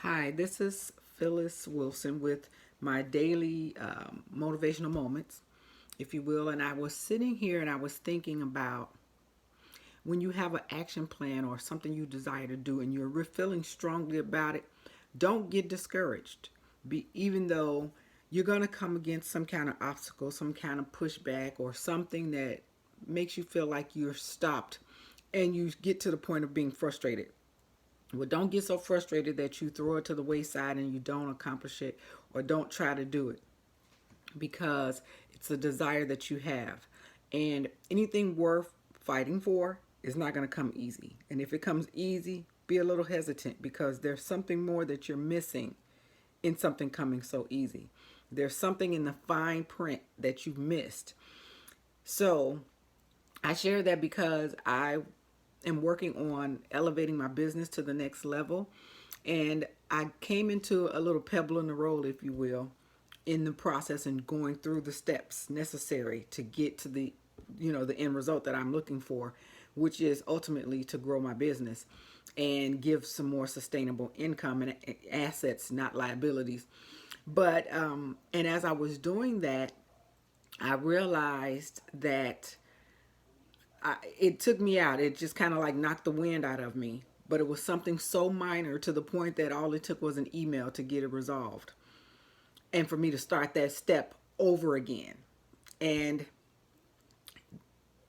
Hi, this is Phyllis Wilson with my daily motivational moments, if you will. And I was sitting here and I was thinking about when you have an action plan or something you desire to do and you're feeling strongly about it, don't get discouraged. Even though you're going to come against some kind of obstacle, some kind of pushback, or something that makes you feel like you're stopped and you get to the point of being frustrated. Well, don't get so frustrated that you throw it to the wayside and you don't accomplish it or don't try to do it because it's a desire that you have. And anything worth fighting for is not going to come easy. And if it comes easy, be a little hesitant because there's something more that you're missing in something coming so easy. There's something in the fine print that you've missed. So I share that because I am working on elevating my business to the next level. And I came into a little pebble in the road, if you will, in the process and going through the steps necessary to get to the end result that I'm looking for, which is ultimately to grow my business and give some more sustainable income and assets, not liabilities. And as I was doing that, I realized that it took me out. It just kind of like knocked the wind out of me. But it was something so minor to the point that all it took was an email to get it resolved and for me to start that step over again. And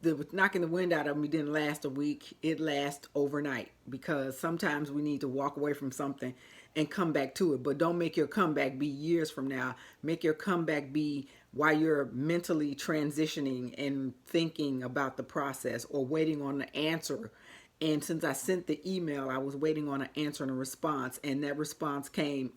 the knocking the wind out of me didn't last a week. It lasts overnight because sometimes we need to walk away from something and come back to it. But don't make your comeback be years from now. Make your comeback be while you're mentally transitioning and thinking about the process or waiting on the answer. And since I sent the email, I was waiting on an answer and a response. And that response came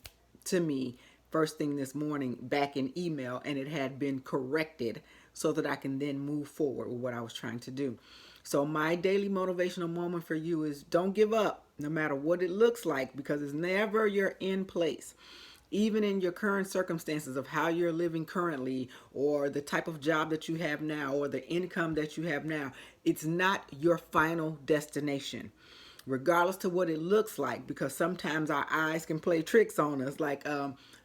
to me first thing this morning back in email, and it had been corrected so that I can then move forward with what I was trying to do. So my daily motivational moment for you is don't give up no matter what it looks like, because it's never your end place. Even in your current circumstances of how you're living currently, or the type of job that you have now, or the income that you have now, it's not your final destination regardless to what it looks like, because sometimes our eyes can play tricks on us. Like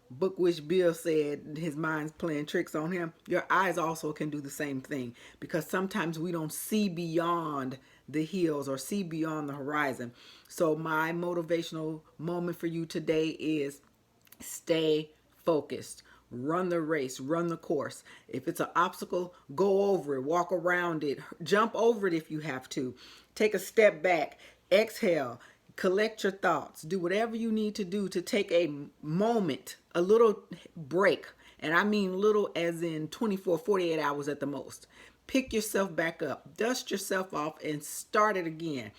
Bookwish Bill said, his mind's playing tricks on him. Your eyes also can do the same thing, because sometimes we don't see beyond the hills or see beyond the horizon. So my motivational moment for you today is stay focused. Run the race, run the course. If it's an obstacle, go over it, walk around it, jump over it if you have to. Take a step back, exhale, collect your thoughts, do whatever you need to do to take a moment, a little break. And I mean little as in 24, 48 hours at the most. Pick yourself back up, dust yourself off, and start it again.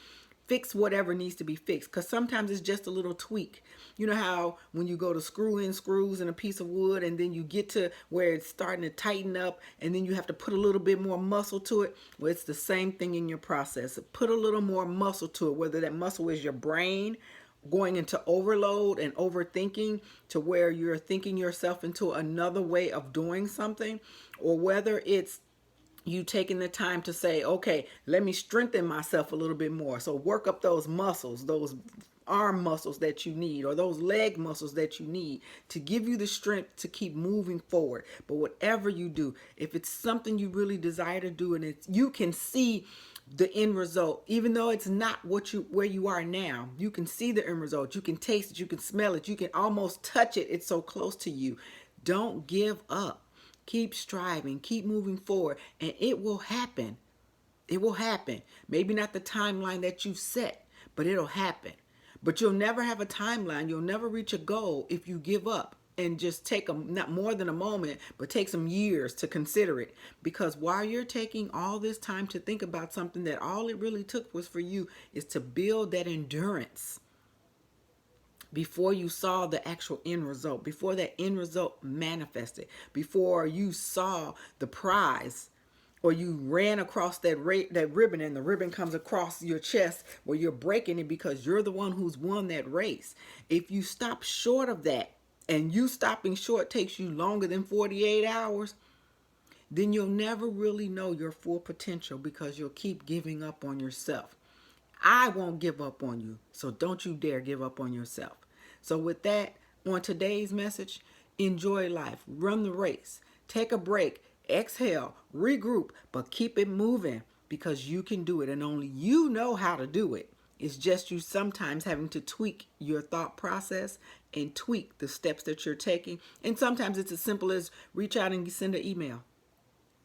Fix whatever needs to be fixed, because sometimes it's just a little tweak. You know how when you go to screw in screws in a piece of wood and then you get to where it's starting to tighten up and then you have to put a little bit more muscle to it? Well, it's the same thing in your process. Put a little more muscle to it, whether that muscle is your brain going into overload and overthinking to where you're thinking yourself into another way of doing something, or whether it's you taking the time to say, okay, let me strengthen myself a little bit more. So work up those muscles, those arm muscles that you need, or those leg muscles that you need to give you the strength to keep moving forward. But whatever you do, if it's something you really desire to do and it's, you can see the end result, even though it's not what you where you are now, you can see the end result, you can taste it, you can smell it, you can almost touch it, it's so close to you. Don't give up. Keep striving, keep moving forward, and it will happen. It will happen. Maybe not the timeline that you set, but it'll happen. But you'll never have a timeline. You'll never reach a goal if you give up and just take not more than a moment, but take some years to consider it. Because while you're taking all this time to think about something that all it really took was for you is to build that endurance before you saw the actual end result, before that end result manifested, before you saw the prize, or you ran across that ribbon and the ribbon comes across your chest where you're breaking it because you're the one who's won that race. If you stop short of that, and you stopping short takes you longer than 48 hours, then you'll never really know your full potential because you'll keep giving up on yourself. I won't give up on you, so don't you dare give up on yourself. So with that, on today's message, enjoy life, run the race, take a break, exhale, regroup, but keep it moving because you can do it and only you know how to do it. It's just you sometimes having to tweak your thought process and tweak the steps that you're taking. And sometimes it's as simple as reach out and send an email.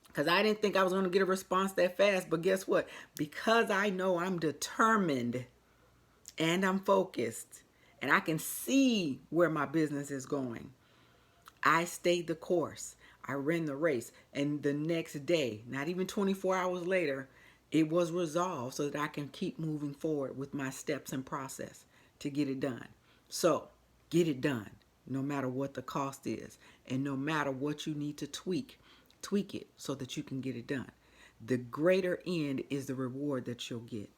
Because I didn't think I was going to get a response that fast. But guess what? Because I know I'm determined and I'm focused and I can see where my business is going, I stayed the course. I ran the race. And the next day, not even 24 hours later, it was resolved so that I can keep moving forward with my steps and process to get it done. So get it done, no matter what the cost is. And no matter what you need to tweak it so that you can get it done. The greater end is the reward that you'll get.